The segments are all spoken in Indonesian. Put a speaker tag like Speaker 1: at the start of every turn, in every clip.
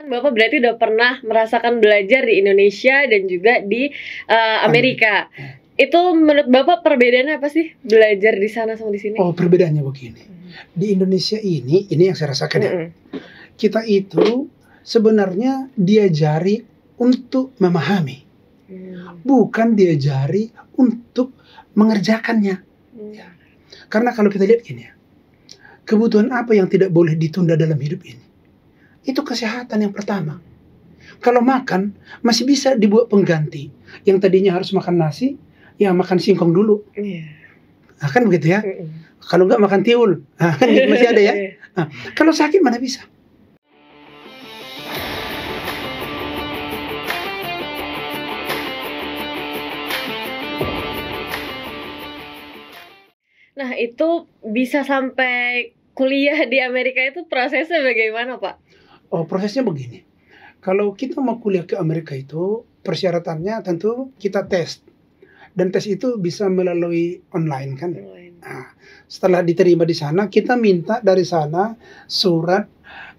Speaker 1: Bapak berarti udah pernah merasakan belajar di Indonesia dan juga di Amerika. Itu menurut Bapak perbedaannya apa sih belajar di sana sama di sini?
Speaker 2: Oh, perbedaannya begini. Di Indonesia ini yang saya rasakan ya. Kita itu sebenarnya diajari untuk memahami. Bukan diajari untuk mengerjakannya. Ya. Karena kalau kita lihat gini ya. Kebutuhan apa yang tidak boleh ditunda dalam hidup ini? Itu kesehatan yang pertama. Kalau makan, masih bisa dibuat pengganti. Yang tadinya harus makan nasi, ya makan singkong dulu. Nah, kan begitu ya. Kalau enggak makan tiul, nah, kan masih ada ya. Nah, kalau sakit mana bisa?
Speaker 1: Nah, itu bisa sampai kuliah di Amerika itu prosesnya bagaimana, Pak?
Speaker 2: Oh, prosesnya begini. Kalau kita mau kuliah ke Amerika itu, persyaratannya tentu kita tes. Dan tes itu bisa melalui online kan. Nah, setelah diterima di sana, kita minta dari sana surat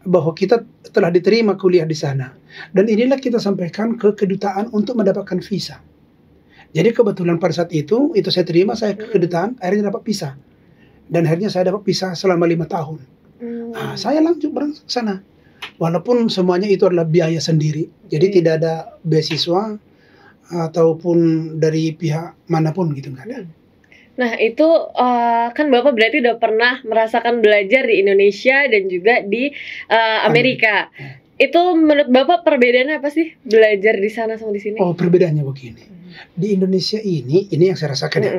Speaker 2: bahwa kita telah diterima kuliah di sana. Dan inilah kita sampaikan ke kedutaan untuk mendapatkan visa. Jadi kebetulan pada saat itu saya terima, saya ke kedutaan, akhirnya dapat visa. Dan akhirnya saya dapat visa selama 5 tahun. Nah, saya langsung berangkat ke sana. Walaupun semuanya itu adalah biaya sendiri. Jadi tidak ada beasiswa ataupun dari pihak manapun gitu, nggak ada.
Speaker 1: Nah, itu kan Bapak berarti udah pernah merasakan belajar di Indonesia dan juga di Amerika. Itu menurut Bapak perbedaannya apa sih belajar di sana sama di sini?
Speaker 2: Oh, perbedaannya begini. Di Indonesia ini yang saya rasakan ya.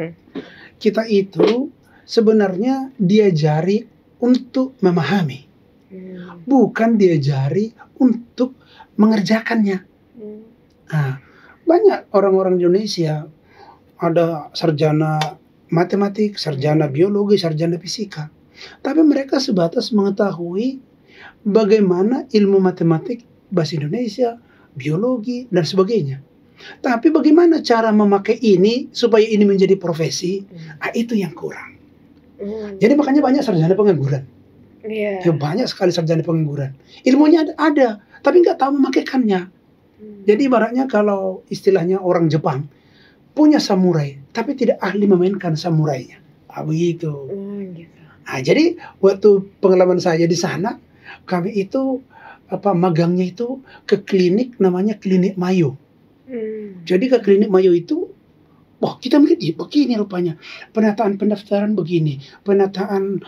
Speaker 2: Kita itu sebenarnya diajari untuk memahami. Bukan diajari untuk mengerjakannya. Nah, banyak orang-orang Indonesia ada sarjana matematik, sarjana biologi, sarjana fisika. Tapi mereka sebatas mengetahui bagaimana ilmu matematik, bahasa Indonesia, biologi, dan sebagainya. Tapi bagaimana cara memakai ini supaya ini menjadi profesi, itu yang kurang. Jadi makanya banyak sarjana pengangguran. Ya, banyak sekali sarjana pengangguran. Ilmunya ada, tapi nggak tahu memakaikannya. Jadi ibaratnya kalau istilahnya orang Jepang, punya samurai, tapi tidak ahli memainkan samurainya. Begitu. Nah, jadi waktu pengalaman saya di sana, kami itu magangnya itu ke klinik namanya Klinik Mayo. Jadi ke Klinik Mayo itu, wah kita melihat begini rupanya, penataan pendaftaran begini, penataan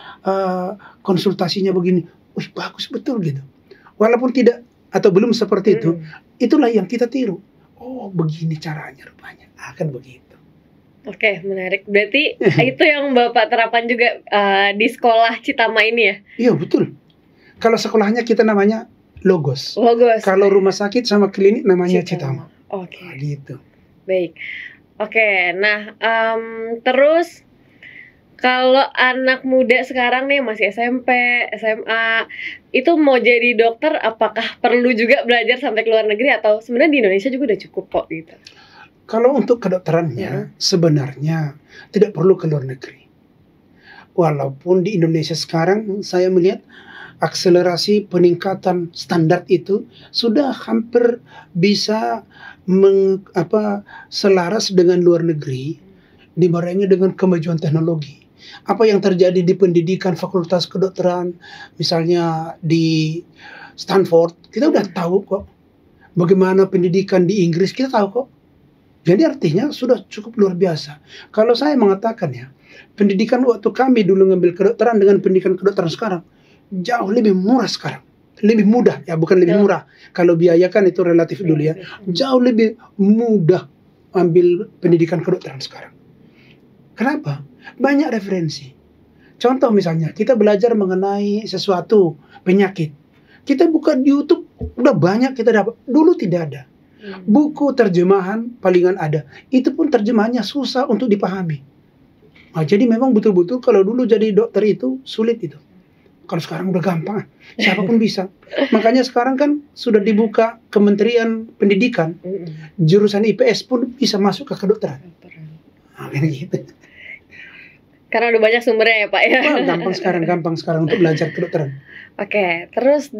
Speaker 2: konsultasinya begini, wih bagus betul gitu. Walaupun tidak atau belum seperti itu, itulah yang kita tiru. Oh begini caranya rupanya, akan begitu.
Speaker 1: Oke, menarik. Berarti itu yang Bapak terapkan juga di sekolah Citama ini ya?
Speaker 2: Iya betul. Kalau sekolahnya kita namanya Logos. Kalau rumah sakit sama klinik namanya Citama.
Speaker 1: Oke.
Speaker 2: Gitu.
Speaker 1: Baik. Oke, nah terus kalau anak muda sekarang nih masih SMP, SMA, itu mau jadi dokter, apakah perlu juga belajar sampai ke luar negeri atau sebenarnya di Indonesia juga udah cukup kok gitu?
Speaker 2: Kalau untuk kedokterannya sebenarnya tidak perlu ke luar negeri. Walaupun di Indonesia sekarang saya melihat akselerasi peningkatan standar itu sudah hampir bisa selaras dengan luar negeri, dibarengi dengan kemajuan teknologi. Apa yang terjadi di pendidikan fakultas kedokteran, misalnya di Stanford, kita udah tahu kok. Bagaimana pendidikan di Inggris, kita tahu kok. Jadi artinya sudah cukup luar biasa. Kalau saya mengatakan ya, pendidikan waktu kami dulu ngambil kedokteran dengan pendidikan kedokteran sekarang, jauh lebih murah sekarang. Lebih mudah, ya bukan lebih murah. Kalau biaya kan itu relatif dulu ya. Jauh lebih mudah ambil pendidikan kedokteran sekarang. Kenapa? Banyak referensi. Contoh misalnya, kita belajar mengenai sesuatu, penyakit. Kita buka di YouTube, udah banyak kita dapat. Dulu tidak ada. Buku terjemahan palingan ada. Itu pun terjemahannya susah untuk dipahami. Nah, jadi memang betul-betul kalau dulu jadi dokter itu sulit itu. Kalau sekarang udah gampang, siapapun bisa. Makanya sekarang kan sudah dibuka Kementerian Pendidikan, jurusan IPS pun bisa masuk ke kedokteran. Nah, kayak gitu.
Speaker 1: Karena udah banyak sumbernya ya Pak ya.
Speaker 2: Gampang sekarang untuk belajar kedokteran.
Speaker 1: Oke, terus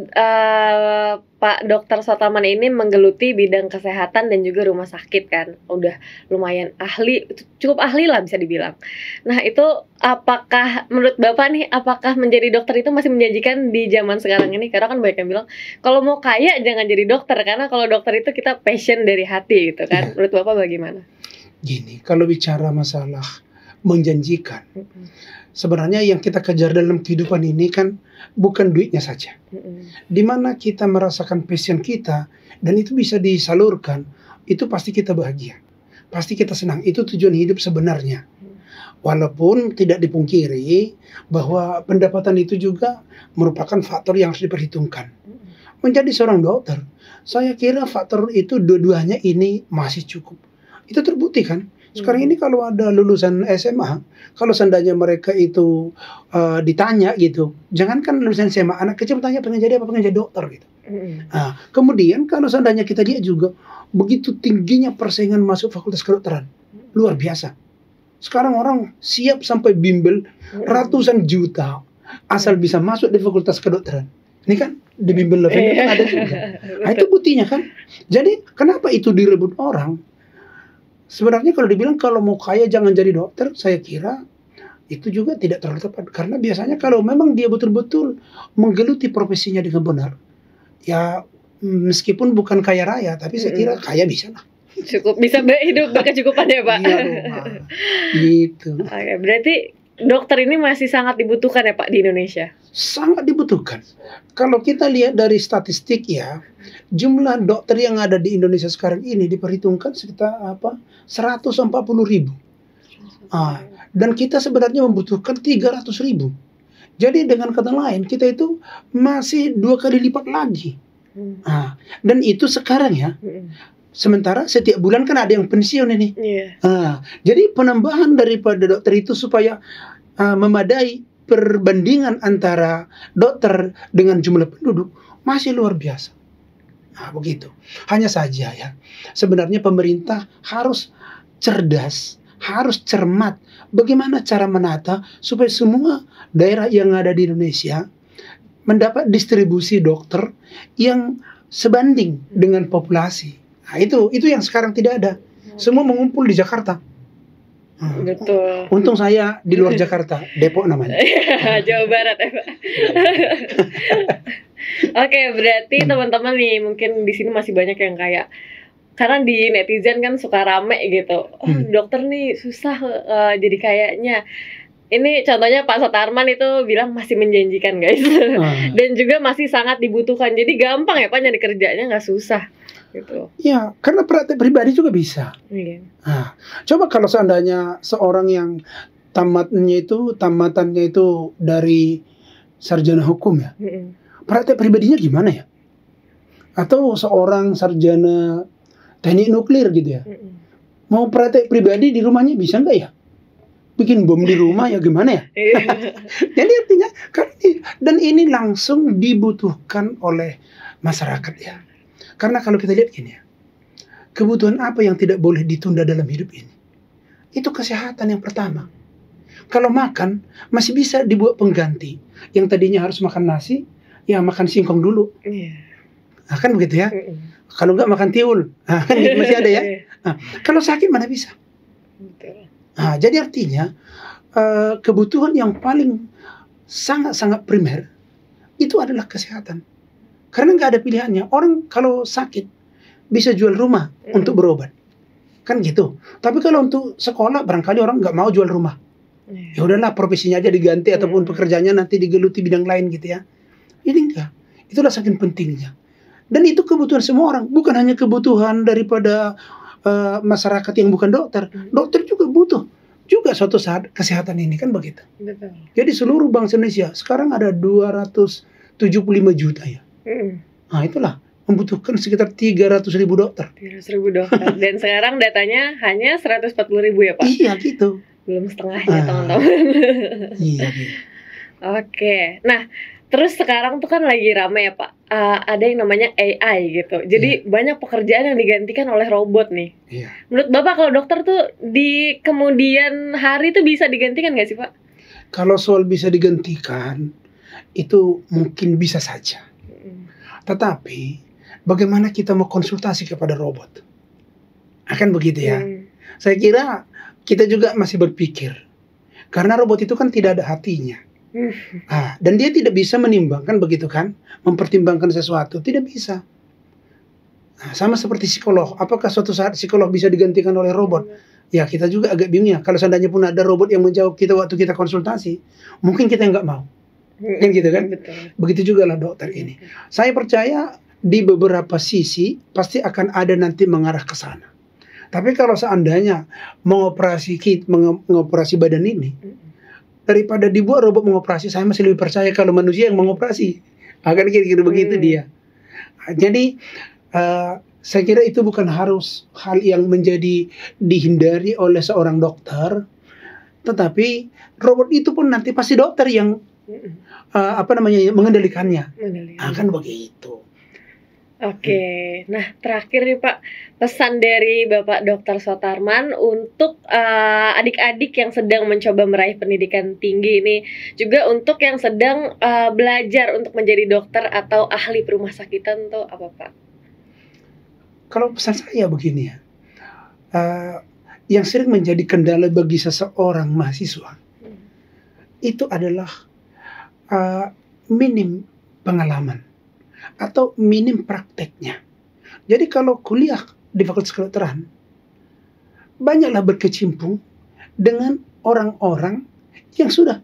Speaker 1: Pak Dokter Sotaman ini menggeluti bidang kesehatan dan juga rumah sakit kan, udah lumayan ahli, cukup ahli lah bisa dibilang. Nah itu apakah menurut Bapak nih, apakah menjadi dokter itu masih menjanjikan di zaman sekarang ini? Karena kan banyak yang bilang, kalau mau kaya jangan jadi dokter, karena kalau dokter itu kita passion dari hati gitu kan. Menurut Bapak bagaimana?
Speaker 2: Gini, kalau bicara masalah menjanjikan, sebenarnya yang kita kejar dalam kehidupan ini kan bukan duitnya saja. Di mana kita merasakan passion kita dan itu bisa disalurkan, itu pasti kita bahagia. Pasti kita senang. Itu tujuan hidup sebenarnya. Walaupun tidak dipungkiri bahwa pendapatan itu juga merupakan faktor yang harus diperhitungkan. Menjadi seorang dokter, saya kira faktor itu dua-duanya ini masih cukup. Itu terbukti kan? Sekarang ini kalau ada lulusan SMA, kalau seandainya mereka itu ditanya gitu, jangankan lulusan SMA, anak kecil bertanya pengen jadi apa, pengen jadi dokter gitu. Nah, kemudian kalau seandainya kita lihat juga, begitu tingginya persaingan masuk fakultas kedokteran, luar biasa. Sekarang orang siap sampai bimbel ratusan juta asal bisa masuk di fakultas kedokteran. Ini kan di bimbel level kan ada juga. Nah, itu buktinya kan. Jadi kenapa itu direbut orang? Sebenarnya kalau dibilang kalau mau kaya jangan jadi dokter, saya kira itu juga tidak terlalu tepat. Karena biasanya kalau memang dia betul-betul menggeluti profesinya dengan benar, ya meskipun bukan kaya raya, tapi saya kira kaya bisa lah.
Speaker 1: Cukup bisa hidup berkecukupan ya Pak.
Speaker 2: Iya dong, gitu.
Speaker 1: Oke, berarti dokter ini masih sangat dibutuhkan ya Pak di Indonesia?
Speaker 2: Sangat dibutuhkan. Kalau kita lihat dari statistik ya, jumlah dokter yang ada di Indonesia sekarang ini diperhitungkan sekitar 140.000. Dan kita sebenarnya membutuhkan 300.000. Jadi dengan kata lain kita itu masih 2 kali lipat lagi. Dan itu sekarang ya. Sementara setiap bulan kan ada yang pensiun ini. Jadi penambahan daripada dokter itu supaya memadai perbandingan antara dokter dengan jumlah penduduk masih luar biasa. Nah, begitu. Hanya saja ya, sebenarnya pemerintah harus cerdas, harus cermat. Bagaimana cara menata supaya semua daerah yang ada di Indonesia mendapat distribusi dokter yang sebanding dengan populasi. Nah, itu yang sekarang tidak ada. Semua mengumpul di Jakarta.
Speaker 1: Betul.
Speaker 2: Untung saya di luar Jakarta, Depok namanya.
Speaker 1: Jawa Barat ya Pak. Oke, berarti teman-teman nih mungkin di sini masih banyak yang kayak, karena di netizen kan suka rame gitu. Dokter nih susah jadi kayaknya. Ini contohnya Pak Sotarman itu bilang masih menjanjikan guys. Dan juga masih sangat dibutuhkan. Jadi gampang ya Pak nyari kerjanya, nggak susah gitu.
Speaker 2: Ya, karena praktek pribadi juga bisa. Nah, coba kalau seandainya seorang yang tamatannya itu dari sarjana hukum ya, praktek pribadinya gimana ya? Atau seorang sarjana teknik nuklir gitu ya, mau praktek pribadi di rumahnya bisa nggak ya? Bikin bom di rumah ya gimana ya? Jadi artinya kan dan ini langsung dibutuhkan oleh masyarakat ya. Karena kalau kita lihat gini ya, kebutuhan apa yang tidak boleh ditunda dalam hidup ini? Itu kesehatan yang pertama. Kalau makan masih bisa dibuat pengganti. Yang tadinya harus makan nasi, ya makan singkong dulu. Nah, kan begitu ya. Kalau nggak makan tiul, nah, kan masih ada ya. Nah, kalau sakit mana bisa? Nah, jadi artinya kebutuhan yang paling sangat-sangat primer itu adalah kesehatan. Karena nggak ada pilihannya. Orang kalau sakit bisa jual rumah untuk berobat, kan gitu. Tapi kalau untuk sekolah barangkali orang nggak mau jual rumah. Ya udahlah profesinya aja diganti ataupun pekerjaannya nanti digeluti bidang lain gitu ya. Ini enggak. Itulah saking pentingnya. Dan itu kebutuhan semua orang, bukan hanya kebutuhan daripada masyarakat yang bukan dokter. Dokter juga butuh juga suatu saat kesehatan ini kan begitu.
Speaker 1: Betul.
Speaker 2: Jadi seluruh bangsa Indonesia sekarang ada 275 juta ya. Nah itulah membutuhkan sekitar 300.000 dokter.
Speaker 1: 300.000 dokter. Dan sekarang datanya hanya 140.000 ya Pak?
Speaker 2: Iya gitu.
Speaker 1: Belum setengahnya teman-teman.
Speaker 2: Iya gitu.
Speaker 1: Oke. Nah, terus sekarang tuh kan lagi rame ya Pak, ada yang namanya AI gitu. Jadi banyak pekerjaan yang digantikan oleh robot nih. Menurut Bapak kalau dokter tuh di kemudian hari tuh bisa digantikan nggak sih Pak?
Speaker 2: Kalau soal bisa digantikan, itu mungkin bisa saja. Tetapi bagaimana kita mau konsultasi kepada robot? Akan begitu ya. Saya kira kita juga masih berpikir. Karena robot itu kan tidak ada hatinya. Dan dia tidak bisa menimbangkan, begitu kan? Mempertimbangkan sesuatu, tidak bisa. Sama seperti psikolog. Apakah suatu saat psikolog bisa digantikan oleh robot? Ya, kita juga agak bingung ya. Kalau seandainya pun ada robot yang menjawab kita waktu kita konsultasi, mungkin kita nggak mau. Kan gitu kan?
Speaker 1: Betul.
Speaker 2: Begitu juga lah dokter ini. Saya percaya di beberapa sisi pasti akan ada nanti mengarah ke sana. Tapi kalau seandainya mengoperasi badan ini, daripada dibuat robot mengoperasi, saya masih lebih percaya kalau manusia yang mengoperasi. Akan kira-kira begitu dia. Jadi saya kira itu bukan harus hal yang menjadi dihindari oleh seorang dokter, tetapi robot itu pun nanti pasti dokter yang mengendalikannya. Akan begitu.
Speaker 1: Oke, nah terakhir nih Pak, pesan dari Bapak Dr. Sotarman untuk adik-adik yang sedang mencoba meraih pendidikan tinggi ini, juga untuk yang sedang belajar untuk menjadi dokter atau ahli perumah sakitan tuh apa Pak?
Speaker 2: Kalau pesan saya begini ya, yang sering menjadi kendala bagi seseorang mahasiswa itu adalah minim pengalaman atau minim prakteknya. Jadi kalau kuliah di Fakultas Kedokteran, banyaklah berkecimpung dengan orang-orang yang sudah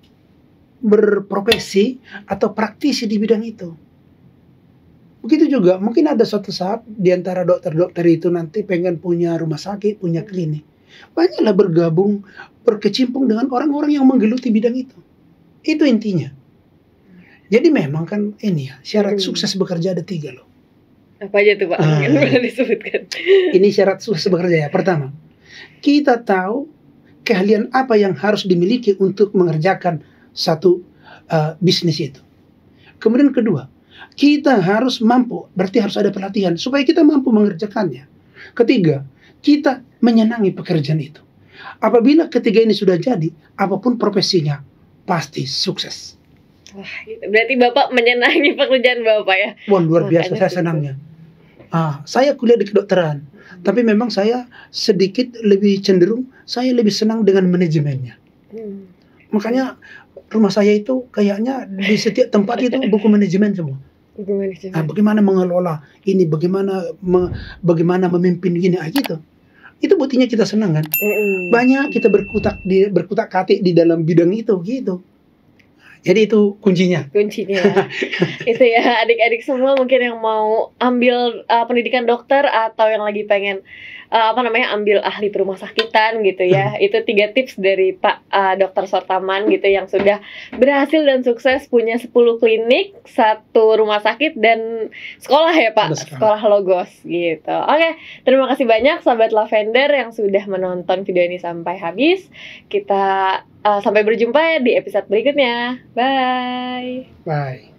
Speaker 2: berprofesi atau praktisi di bidang itu. Begitu juga mungkin ada suatu saat di antara dokter-dokter itu nanti pengen punya rumah sakit, punya klinik. Banyaklah berkecimpung dengan orang-orang yang menggeluti bidang itu. Itu intinya. Jadi memang kan ini ya, syarat sukses bekerja ada 3 loh.
Speaker 1: Apa aja tuh Pak? Mungkin boleh disebutkan.
Speaker 2: Ini syarat sukses bekerja ya. Pertama, kita tahu keahlian apa yang harus dimiliki untuk mengerjakan satu bisnis itu. Kemudian kedua, kita harus mampu, berarti harus ada pelatihan supaya kita mampu mengerjakannya. Ketiga, kita menyenangi pekerjaan itu. Apabila ketiga ini sudah jadi, apapun profesinya pasti sukses.
Speaker 1: Wah, gitu. Berarti Bapak menyenangi pekerjaan Bapak ya?
Speaker 2: Wah, luar biasa saya senangnya. Saya kuliah di kedokteran, tapi memang saya sedikit lebih cenderung, saya lebih senang dengan manajemennya. Makanya rumah saya itu kayaknya di setiap tempat itu buku manajemen semua. Bagaimana mengelola ini, bagaimana memimpin gini, gitu. Itu buktinya kita senang kan? Banyak kita berkutak-katik di dalam bidang itu, gitu. Jadi itu kuncinya.
Speaker 1: Itu ya adik-adik semua mungkin yang mau ambil pendidikan dokter atau yang lagi pengen ambil ahli perumah sakitan gitu ya. Itu 3 tips dari Pak Dr. Sotarman gitu yang sudah berhasil dan sukses punya 10 klinik, 1 rumah sakit dan sekolah ya Pak, sekolah logos gitu. Oke, terima kasih banyak sahabat Lavender yang sudah menonton video ini sampai habis. Kita sampai berjumpa di episode berikutnya. Bye.
Speaker 2: Bye.